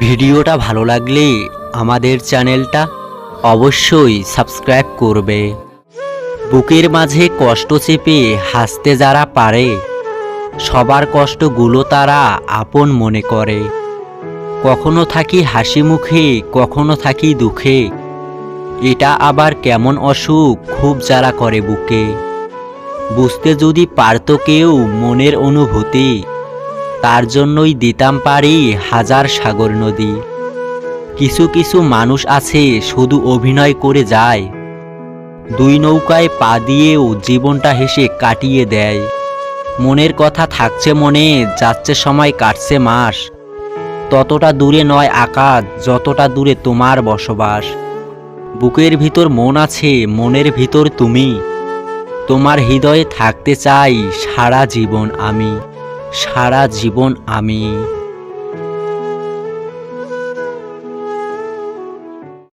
ভিডিওটা ভালো লাগলে আমাদের চ্যানেলটা অবশ্যই সাবস্ক্রাইব করবে। বুকের মাঝে কষ্ট চেপে হাসতে যারা পারে, সবার কষ্টগুলো তারা আপন মনে করে। কখনো থাকি হাসি মুখে, কখনো থাকি দুঃখে, এটা আবার কেমন অসুখ খুব জ্বালা করে বুকে। বুঝতে যদি পারতো কেউ মনের অনুভূতি, তার জন্যই দিতাম পারি হাজার সাগর নদী। কিছু কিছু মানুষ আছে শুধু অভিনয় করে যায়, দুই নৌকায় পা দিয়েও জীবনটা হেসে কাটিয়ে দেয়। মনের কথা থাকছে মনে, যাচ্ছে সময় কাটছে মাস, ততটা দূরে নয় আকাশ যতটা দূরে তোমার বসবাস। বুকের ভিতর মন আছে, মনের ভিতর তুমি, তোমার হৃদয়ে থাকতে চাই সারা জীবন আমি, সারা জীবন আমি।